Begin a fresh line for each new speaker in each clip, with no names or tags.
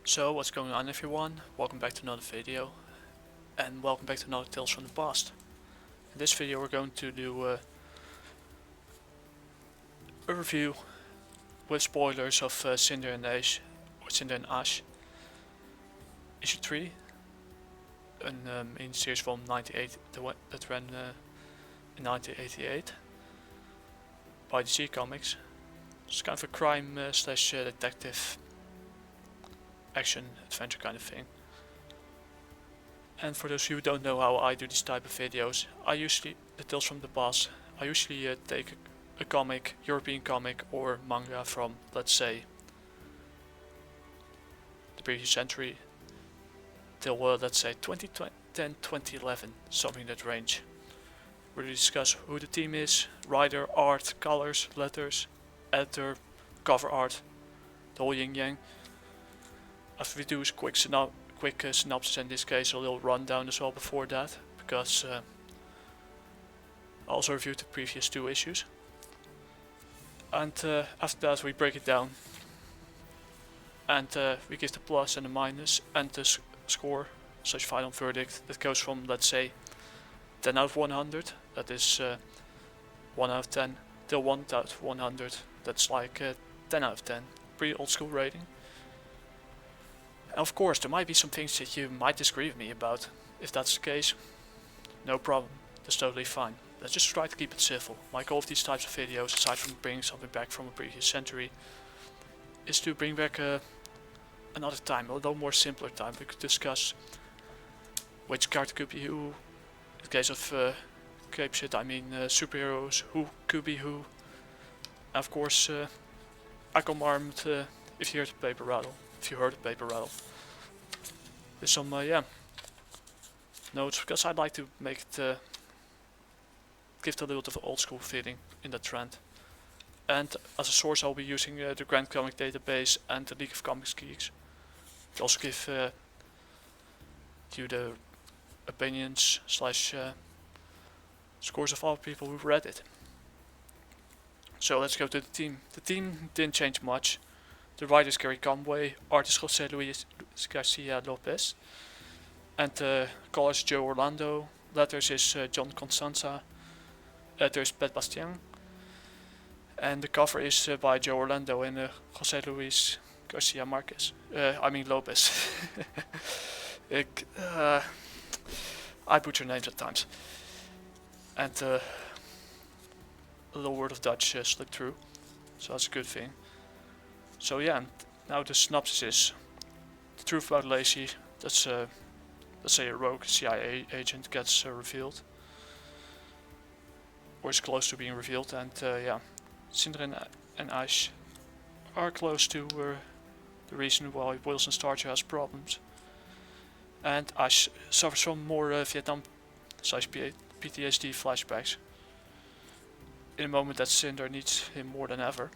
So what's going on everyone, welcome back to another video and welcome back to another Tales from the Past. In this video we're going to do a review with spoilers of Cinder and Ashe, or Cinder and Ashe Issue 3, a mini series from 98 that ran in 1988 by DC Comics. It's kind of a crime slash detective action adventure kind of thing. And for those of you who don't know how I do these type of videos, the Tales from the Past, I usually take a comic, European comic or manga from, let's say, the previous century till let's say 2010, 2011, something in that range. Where we discuss who the team is, writer, art, colors, letters, editor, cover art, the whole yin yang. After we do a quick synopsis, in this case a little rundown as well before that, because I also reviewed the previous two issues. And after that we break it down and we give the plus and the minus and the score, such final verdict that goes from, let's say, 10 out of 100, that is 1 out of 10, till 1 out of 100, that's like 10 out of 10, pretty old school rating. And of course there might be some things that you might disagree with me about. If that's the case, no problem, that's totally fine. Let's just try to keep it civil. My goal of these types of videos, aside from bringing something back from a previous century, is to bring back another time, a little more simpler time. We could discuss which character could be who. In the case of cape shit, I mean superheroes, who could be who. And of course, I come armed if you heard the paper rattle. There's some notes, because I'd like to make it give it a little bit of an old school feeling in that trend. And as a source I'll be using the Grand Comic Database and the League of Comicsgeeks to also give you the opinions slash scores of all people who've read it. So let's go to the team. The team didn't change much. The writer is Gary Conway, artist Jose Luis Garcia Lopez, and colors Joe Orlando, letters is John Constanza, editor is Pat Bastien, and the cover is by Joe Orlando and Jose Luis Garcia Lopez. I butcher names at times. And a little word of Dutch slipped through, so that's a good thing. So yeah, now the synopsis is the truth about Lacey. That's let's say a rogue CIA agent gets revealed, or is close to being revealed, and yeah, Cinder and Ashe are close to the reason why Wilson Starcher has problems, and Ashe suffers from more Vietnam PTSD flashbacks in a moment that Cinder needs him more than ever.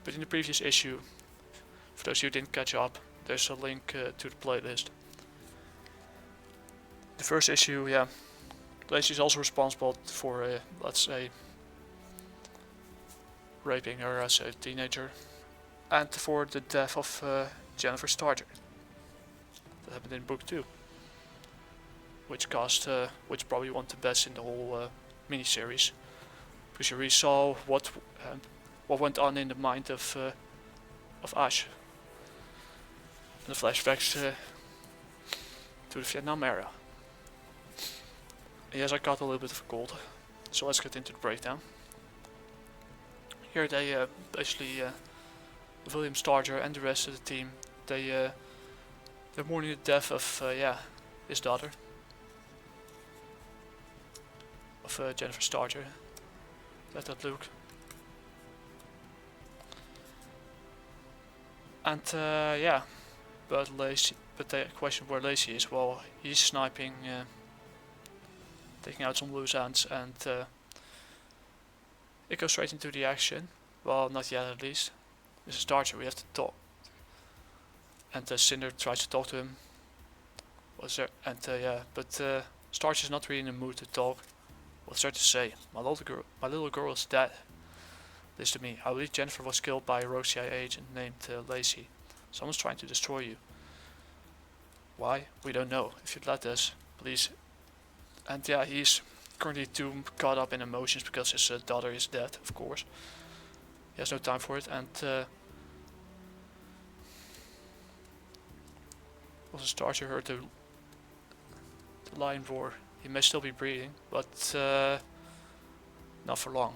But in the previous issue, for those who didn't catch up, there's a link to the playlist. The first issue, yeah, Lacey is also responsible for, let's say, raping her as a teenager, and for the death of Jennifer Starcher. That happened in book 2, which probably won the best in the whole miniseries, because you really saw what went on in the mind of Ashe, and the flashbacks to the Vietnam era. Yes, I got a little bit of a cold, so let's get into the breakdown. Here they basically, William Starger and the rest of the team, they're mourning the death of his daughter, of Jennifer Starcher. Let that Luke. And yeah, but the question where Lacey is, well, he's sniping, taking out some loose ends, and it goes straight into the action. Well, not yet at least. This is Starcher, we have to talk. And Cinder tries to talk to him. But Starcher's not really in the mood to talk. What's there to say? My little girl is dead. Listen to me. I believe Jennifer was killed by a rogue CIA agent named Lacey. Someone's trying to destroy you. Why? We don't know. If you'd let us, please. And yeah, he's currently too caught up in emotions because his daughter is dead, of course. He has no time for it, and also Starcher heard the lion roar. He may still be breathing, but not for long.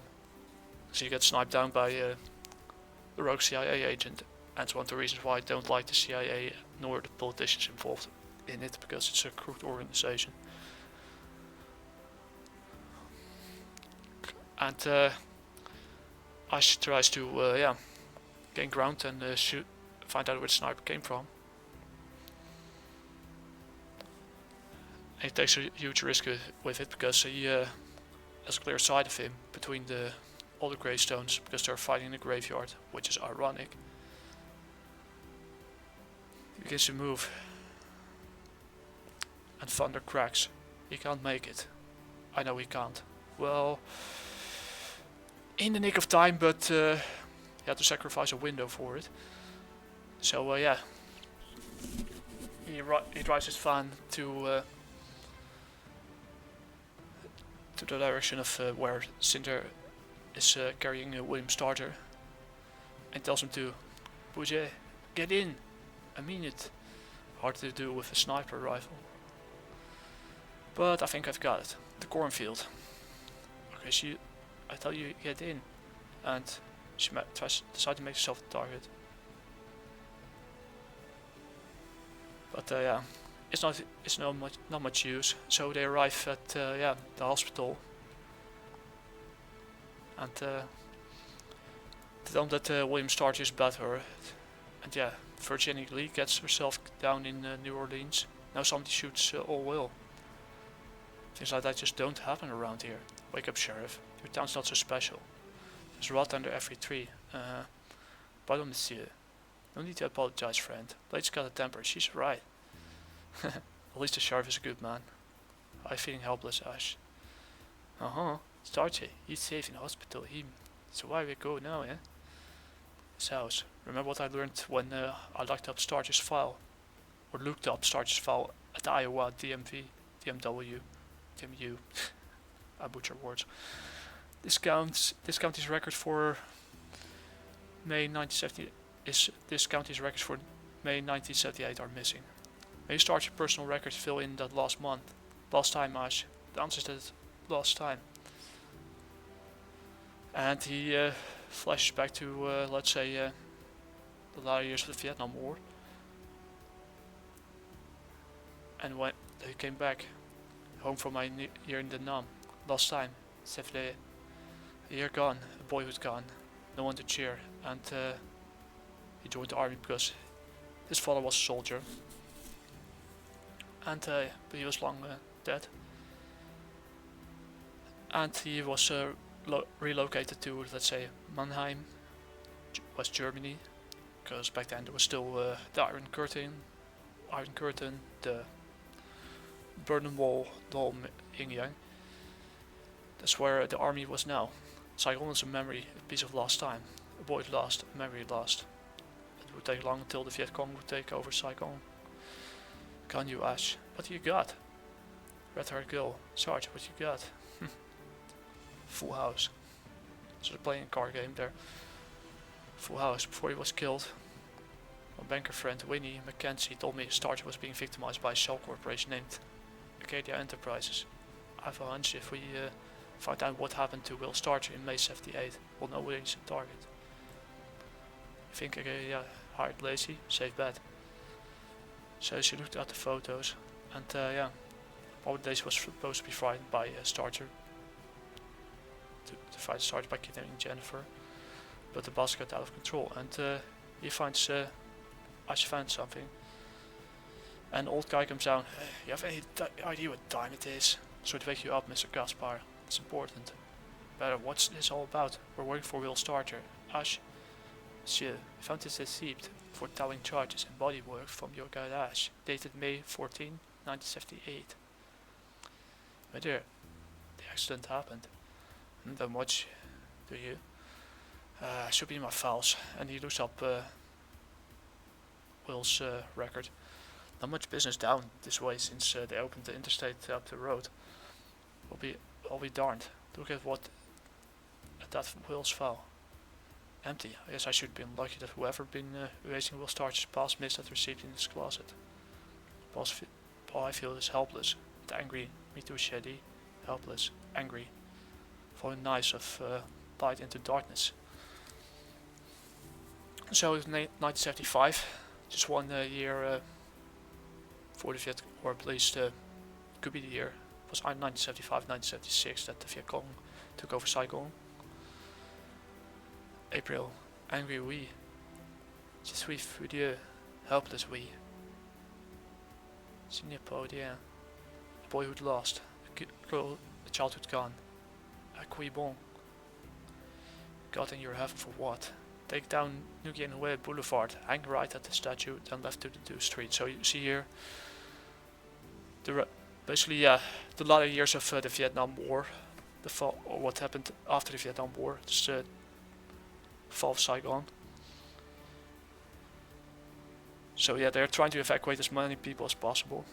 So you get sniped down by the rogue CIA agent, and it's one of the reasons why I don't like the CIA nor the politicians involved in it, because it's a crooked organization. And Ash tries to gain ground and find out where the sniper came from. And he takes a huge risk with it because he has a clear side of him between all the gravestones, because they're fighting in the graveyard, which is ironic. He begins to move, and thunder cracks. He can't make it. I know he can't. Well, in the nick of time, but he had to sacrifice a window for it. So yeah, he drives his van to the direction of where Cinder is carrying William Starter, and tells him to, Bouget, get in. I mean it. Hard to do with a sniper rifle. But I think I've got it. The cornfield. Okay, I tell you, get in. And she decides to make herself the target. But yeah, it's not much use. So they arrive at the hospital. And tell them that William Starcher is butthurt. And yeah, Virginia Lee gets herself down in New Orleans. Now somebody shoots all Will. Things like that just don't happen around here. Wake up, Sheriff. Your town's not so special. There's rot under every tree. Pardon, monsieur. No need to apologize, friend. Blade's got a temper. She's right. At least the sheriff is a good man. I'm feeling helpless, Ash. Starchy, he's safe in hospital. So why we go now, eh? His house. Remember what I learned when I looked up Starcher's file? Or looked up Starcher's file at the Iowa DMW. I butcher words. This county's record for May 1970 this county's records for May 1978 are missing. May you start your personal records fill in that last month? Last time, Ash. The answer is that last time. And he flashes back to, let's say, the latter years of the Vietnam War. And when he came back home from my year in Vietnam, last time, 70, a year gone, a boyhood gone, no one to cheer, and he joined the army because his father was a soldier, and but he was long dead, and he was relocated to, let's say, Mannheim, West Germany, because back then there was still the Iron Curtain, the Berlin Wall, the whole yin yang. That's where the army was now. Saigon is a memory, a piece of lost time. A boy lost, a memory lost. It would take long until the Vietcong would take over Saigon. Can you, Ash? What do you got? Red-haired girl. Sarge, what you got? Full house. So they're playing a card game there. Full house. Before he was killed, my banker friend Winnie Mackenzie told me Starcher was being victimized by a shell corporation named Acadia Enterprises. I have a hunch if we find out what happened to Will Starcher in May 78, we'll know where he's a target. I think Acadia hired Lacey, safe bet. So she looked at the photos, and probably Lacey was supposed to be frightened by Starcher. To fight Starcher by kidnapping Jennifer, but the boss got out of control, and he finds Ash found something. An old guy comes down. Hey, you have any idea what time it is? So to wake you up, Mr. Gaspar. It's important. Better, what's this all about? We're working for Will Starcher. Ash, monsieur, I found this receipt for towing charges and bodywork from your guy Ash, dated May 14, 1978. My dear, the accident happened. Don't much, do you? Should be in my files. And he looks up Will's record. Not much business down this way since they opened the interstate up the road. I'll be darned. Look at that Will's file. Empty. I guess I should be unlucky that whoever been erasing Will's charges past missed that receipt in his closet. All I feel is helpless and angry. Me too, Shady. Helpless, angry. Falling knives of light into darkness. So it's 1975, just 1 year for the Vietcong, or at least could be the year. It was 1975, 1976 that the Vietcong took over Saigon. April, angry we. Je suis furieux, helpless we. Senior Podien, a boyhood lost, a childhood gone. A qui bon. God in your heaven for what? Take down Nguyen Hue Boulevard, hang right at the statue, then left to the Do Street. So you see here, basically, the latter years of the Vietnam War, the fall, or what happened after the Vietnam War, just fall of Saigon. So yeah, they're trying to evacuate as many people as possible.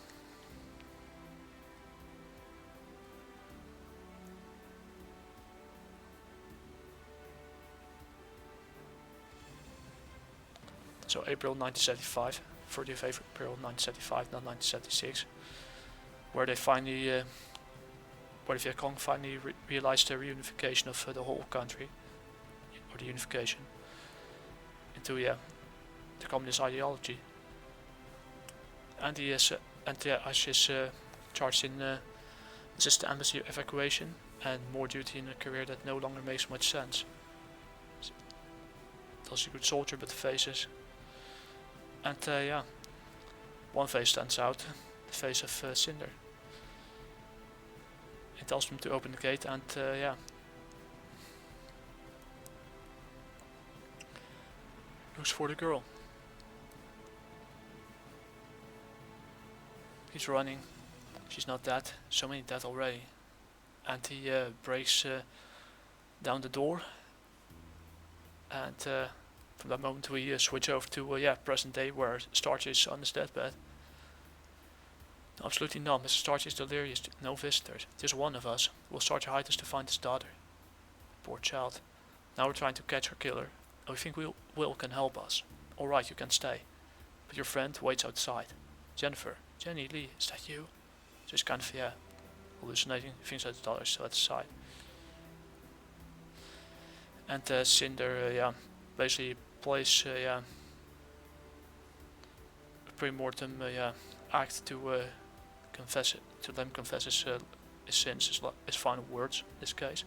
So April 1975, 30th April 1975, not 1976, where they finally, where the Vietcong finally realized the reunification of the whole country, or the unification into the communist ideology. And he is charged in assist the embassy evacuation and more duty in a career that no longer makes much sense. Does a good soldier, but the faces. And yeah, one face stands out, the face of Cinder. He tells them to open the gate, and yeah. Looks for the girl. He's running. She's not dead. So many dead already. And he breaks down the door. And from that moment we switch over to present day, where Starch is on his deathbed. Absolutely not. Mr. Starch is delirious. No visitors. Just one of us. Will Starch hide us to find his daughter? Poor child. Now we're trying to catch our killer. And we think Will can help us. Alright, you can stay. But your friend waits outside. Jennifer. Jenny Lee, is that you? So he's kind of, hallucinating. He thinks that his daughter is still at his side. And Cinder, basically plays, a pre-mortem, act to confess it, to let him confess his sins, his final words in this case.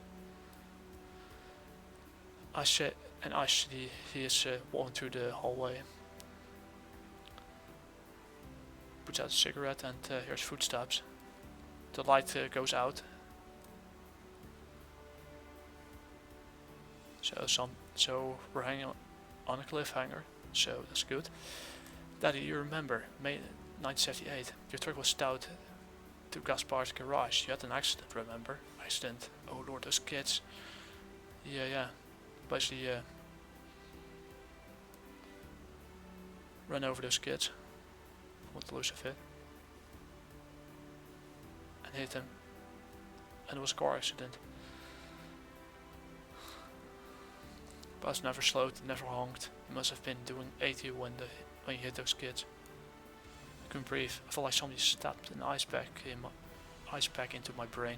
Ashe and Ashe, he is walking through the hallway. Puts out a cigarette and hears footsteps. The light goes out. So we're hanging on a cliffhanger. So that's good. Daddy, you remember May 1978? Your truck was towed to Gaspar's garage. You had an accident, remember? Accident. Oh Lord, those kids. Yeah. Basically, run over those kids. Want to lose a fit. And hit him. And it was a car accident. Bus never slowed, never honked. He must have been doing 80 when he hit those kids. I couldn't breathe. I felt like somebody stabbed an ice pack into my brain.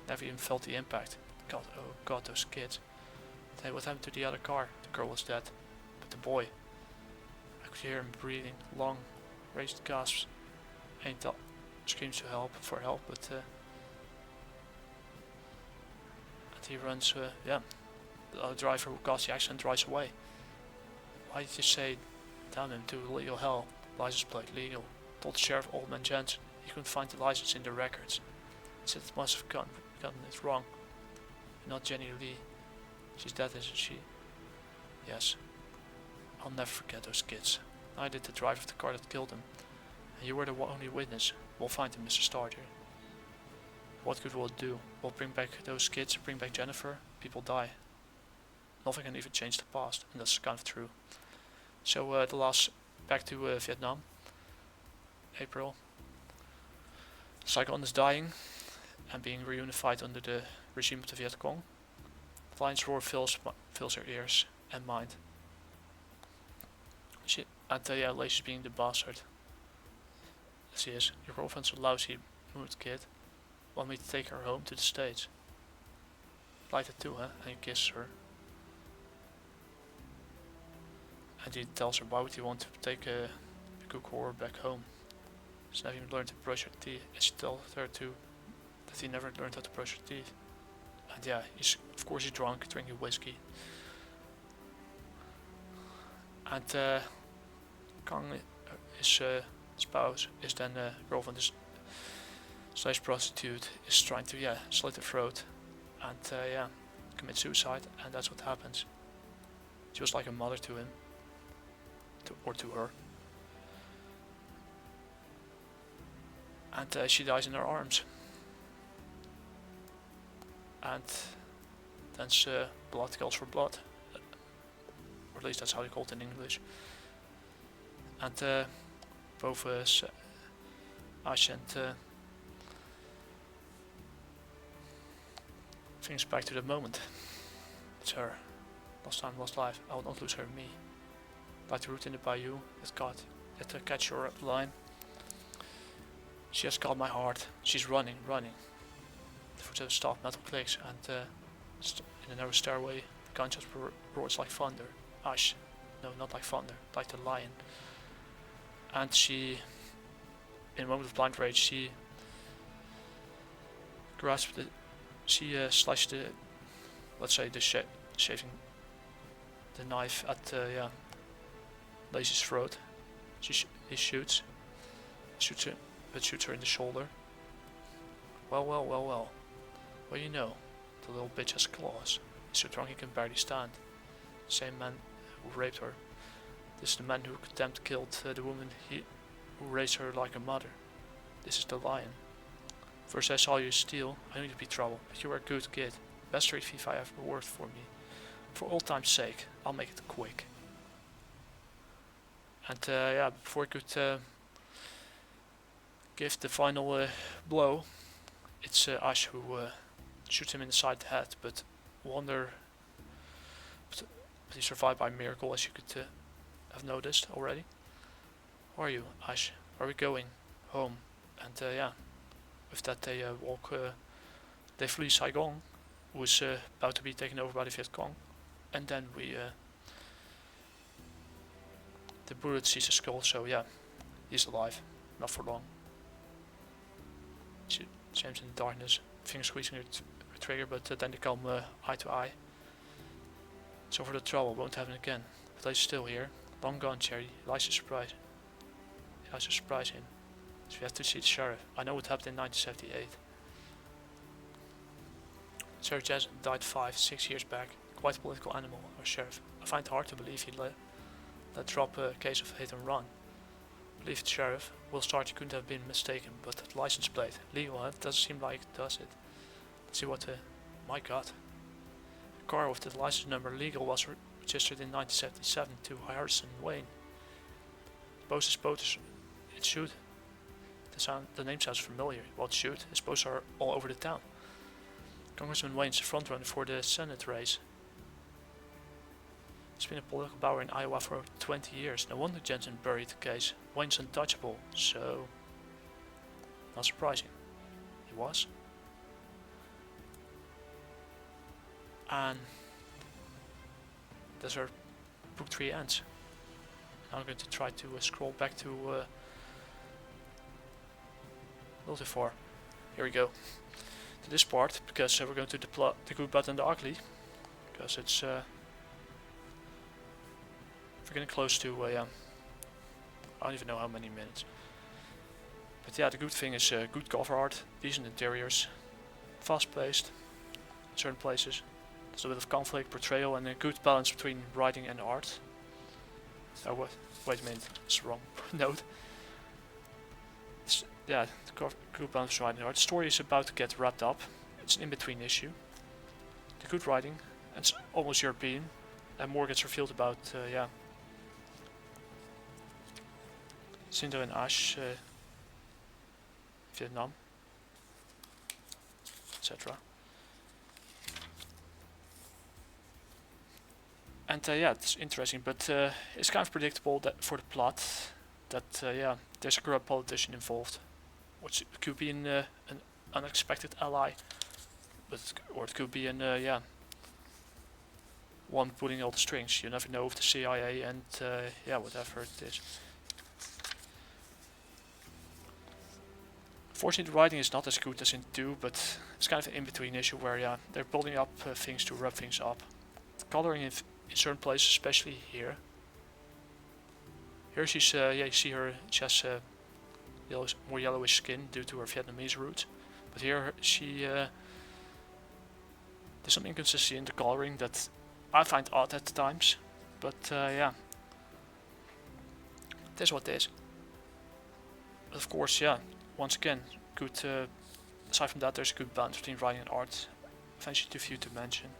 Never even felt the impact. God, oh God, those kids. Hey, what happened to the other car? The girl was dead. But the boy. I could hear him breathing, long, raised gasps. And he screams for help, but and he runs, the other driver who caused the accident drives away. Why did you say damn him to legal hell? License plate legal. Told the sheriff Old Man Jensen. He couldn't find the license in the records. He said it must have gotten it wrong. Not Jenny Lee. She's dead, isn't she? Yes. I'll never forget those kids. I did the driver of the car that killed them. And you were the only witness. We'll find him, Mr. Starter. What good will it do? We'll bring back those kids, bring back Jennifer. People die. Nothing can even change the past, and that's kind of true. So the last back to Vietnam. April. Saigon is dying and being reunified under the regime of the Vietcong. The lion's roar fills her ears and mind. Lacey's being the bastard. She is. Your girlfriend's a lousy mood, kid. Want me to take her home to the States? Like that too, huh? And you kiss her. And he tells her why would he want to take a good whore back home. She's never even learned to brush her teeth. And she tells her too that he never learned how to brush her teeth. And yeah, of course he's drunk, drinking whiskey. And Kong, his spouse, is then girlfriend, slash prostitute, is trying to slit her throat and commit suicide, and that's what happens. She was like a mother to him, to her, and she dies in her arms. And then blood calls for blood, or at least that's how they call it in English. And both Ashe and brings back to the moment. It's her. Lost time, lost life. I will not lose her, me. Like the root in the bayou that catch your line. She has caught my heart. She's running. The footsteps stop, metal clicks, and in the narrow stairway, the gunshots roars like thunder. Ashe. No, not like thunder, like the lion. And she, in a moment of blind rage, she grasped it. She sliced the, let's say, shaving the knife at Lacey's throat. He shoots her in the shoulder. Well. Well, you know, the little bitch has claws. He's so drunk he can barely stand. The same man who raped her. This is the man who killed the woman who raised her like a mother. This is the lion. First I saw you steal, I knew you'd be trouble, but you were a good kid. Best street thief I ever worked for me. For old time's sake, I'll make it quick. And before he could give the final blow, it's Ashe who shoots him in the side of the head, but he survived by miracle, as you could have noticed already. Where are you, Ashe? Where are we going? Home. And with that they flee Saigon, who is about to be taken over by the Vietcong. And then the bullet sees his skull, so yeah, he's alive, not for long. James in the darkness, fingers squeezing her trigger, but then they come eye to eye. It's over the trouble, won't happen again. But he's still here, long gone, Cherry. He likes to surprise him. So we have to see the sheriff. I know what happened in 1978. Sheriff Jackson died 5-6 years back. Quite a political animal, our sheriff. I find it hard to believe he let drop a case of hit and run. Believe the sheriff. Will start he couldn't have been mistaken, but the license plate. Legal, huh? Doesn't seem like it, does it? Let's see what my god. The car with the license number legal was registered in 1977 to Harrison Wayne. Both boats it shoot. The name sounds familiar. Well, it shoot. His posts are all over the town. Congressman Wayne's the frontrunner for the Senate race. He's been a political power in Iowa for 20 years. No wonder Jensen buried the case. Wayne's untouchable, so not surprising. He was. And that's where book 3 ends. Now I'm going to try to scroll back to a little too far. Here we go. To this part, because we're going to the good, bad and the ugly. Because it's we're getting close to I don't even know how many minutes. But yeah, the good thing is good cover art, decent interiors, fast paced in certain places. There's a bit of conflict, portrayal, and a good balance between writing and art. Oh wait a minute, it's the wrong note. Yeah, good balance between writing and art. The story is about to get wrapped up. It's an in-between issue. The good writing, and it's almost European, and more gets revealed about Cinder and Ashe, Vietnam, etc. And yeah, it's interesting, but it's kind of predictable that for the plot that yeah, there's a corrupt politician involved, which could be an unexpected ally, but or it could be an yeah, one pulling all the strings. You never know with the CIA and yeah, whatever it is. Fortunately, the writing is not as good as in 2, but it's kind of an in-between issue where yeah, they're building up things to wrap things up. The coloring in certain places, especially here. Here she's yeah, you see her, she has more yellowish skin due to her Vietnamese roots. But here she there's some inconsistency in the coloring that I find odd at times. But yeah, that's what it is. But of course, yeah, once again, good. Aside from that, there's a good balance between writing and art. Eventually too few to mention.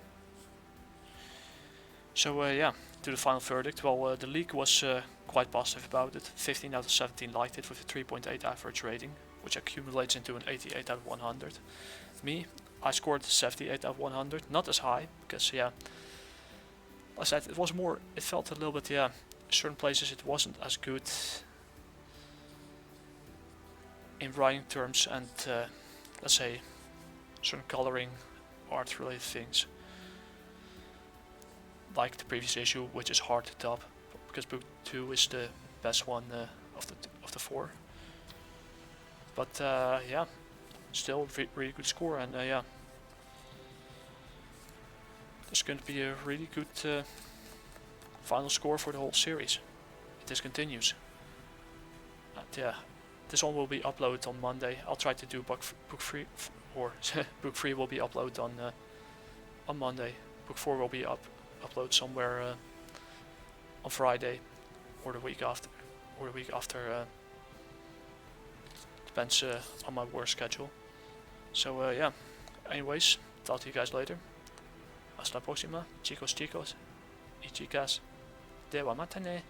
So yeah, to the final verdict. Well, the league was quite positive about it. 15 out of 17 liked it with a 3.8 average rating, which accumulates into an 88 out of 100. Me, I scored 78 out of 100. Not as high, because yeah, like I said, it was more. It felt a little bit, yeah. In certain places it wasn't as good in writing terms and let's say certain coloring, art related things. Like the previous issue, which is hard to top because book 2 is the best one of the 4. But yeah, still really good score, and yeah, there's going to be a really good final score for the whole series if this continues. And yeah, this one will be uploaded on Monday. I'll try to do book 3, or book 3 will be uploaded on Monday. Book 4 will be upload somewhere on Friday or the week after, depends on my work schedule. So yeah, anyways, talk to you guys later. Hasta la próxima, chicos, y chicas. Dewa matane.